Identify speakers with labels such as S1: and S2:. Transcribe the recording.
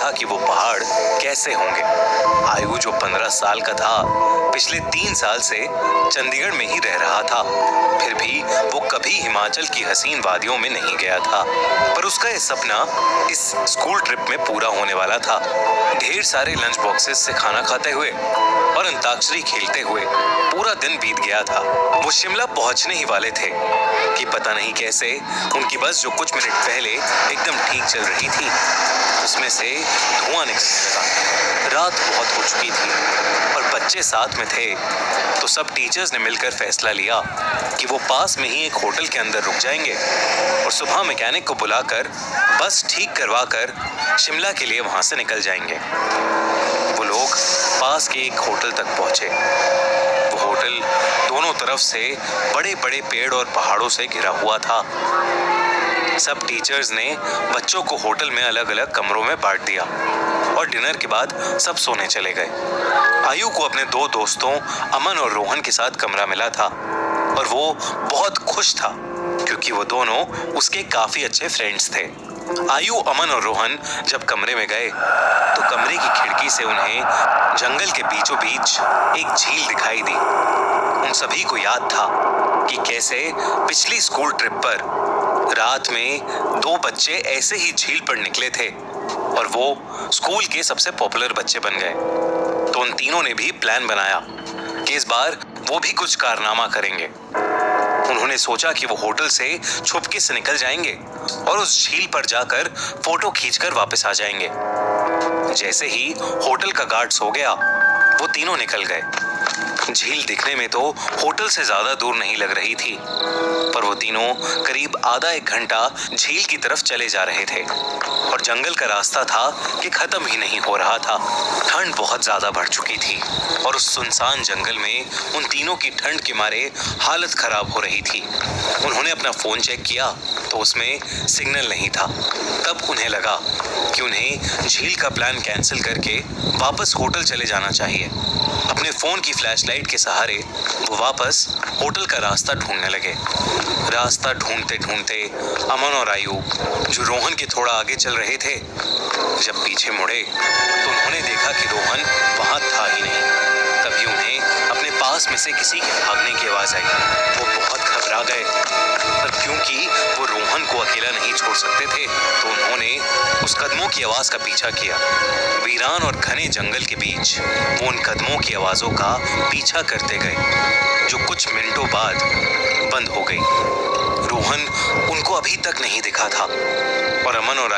S1: था कि वो पहाड़ कैसे होंगे। आयु जो 15 साल का था, पिछले 3 साल से चंडीगढ़ में ही रह रहा था। फिर भी वो कभी हिमाचल की हसीन वादियों में नहीं गया था। पर उसका ये सपना इस स्कूल ट्रिप में पूरा होने वाला था। ढेर सारे लंच बॉक्सेस से खाना खाते हुए और अंताक्षरी खेलते हुए पूरा दिन बीत गया था। वो शिमला पहुंचने ही वाले थे कि पता नहीं कैसे उनकी बस जो कुछ मिनट पहले एकदम ठीक चल रही थी, उसमें से धुआं निकलने लगा। रात बहुत हो चुकी थी और बच्चे साथ में थे, तो सब टीचर्स ने मिलकर फैसला लिया कि वो पास में ही एक होटल के अंदर रुक जाएंगे और सुबह मैकेनिक को बुलाकर बस ठीक करवा कर शिमला के लिए वहां से निकल जाएंगे। वो लोग पास के एक होटल तक पहुंचे। वो होटल दोनों तरफ से बड़े बड़े पेड़ और पहाड़ों से घिरा हुआ था। सब टीचर्स ने बच्चों को होटल में अलग अलग कमरों में बांट दिया और डिनर के बाद सब सोने चले गए। आयु को अपने 2 दोस्तों अमन और रोहन के साथ कमरा मिला था और वो बहुत खुश था क्योंकि वो दोनों उसके काफी अच्छे फ्रेंड्स थे। आयु, अमन और रोहन जब कमरे में गए तो कमरे की खिड़की से उन्हें जंगल के बीचों बीच एक झील दिखाई दी। उन सभी को याद था कि कैसे पिछली स्कूल ट्रिप पर रात में 2 बच्चे ऐसे ही झील पर निकले थे और वो स्कूल के सबसे पॉपुलर बच्चे बन गए। तो उन तीनों ने भी प्लान बनाया कि इस बार वो भी कुछ कारनामा करेंगे। उन्होंने सोचा कि वो होटल से छुपके से निकल जाएंगे और उस झील पर जाकर फोटो खींचकर वापस आ जाएंगे। जैसे ही होटल का गार्ड सो गया, वो तीनों निकल गए। झील दिखने में तो होटल से ज्यादा दूर नहीं लग रही थी, पर वो तीनों करीब आधा 1 घंटा झील की तरफ चले जा रहे थे और जंगल का रास्ता था कि खत्म ही नहीं हो रहा था। ठंड बहुत ज्यादा बढ़ चुकी थी और उस सुनसान जंगल में उन तीनों की ठंड के मारे हालत खराब हो रही थी। उन्होंने अपना फोन चेक किया तो उसमें सिग्नल नहीं था। तब उन्हें लगा कि उन्हें झील का प्लान कैंसिल करके वापस होटल चले जाना चाहिए। अपने फोन की फ्लैशलाइट के सहारे वो वापस होटल का रास्ता ढूंढने लगे। रास्ता ढूंढते ढूंढते अमन और आयु, जो रोहन के थोड़ा आगे चल रहे थे, जब पीछे मुड़े तो उन्होंने देखा कि रोहन वहां था ही नहीं। तभी उन्हें अपने पास में से किसी के भागने की आवाज आई। वो बहुत घबरा गए, पर क्योंकि वो रोहन को अकेला नहीं छोड़ सकते थे, तो उन्होंने उस कदमों की आवाज का पीछा किया। वीरान और घने जंगल के बीच वो उन कदमों की आवाजों का पीछा करते गए, जो कुछ मिनटों बाद बंद हो गई। रोहन उनको अभी तक नहीं दिखा था और अमन और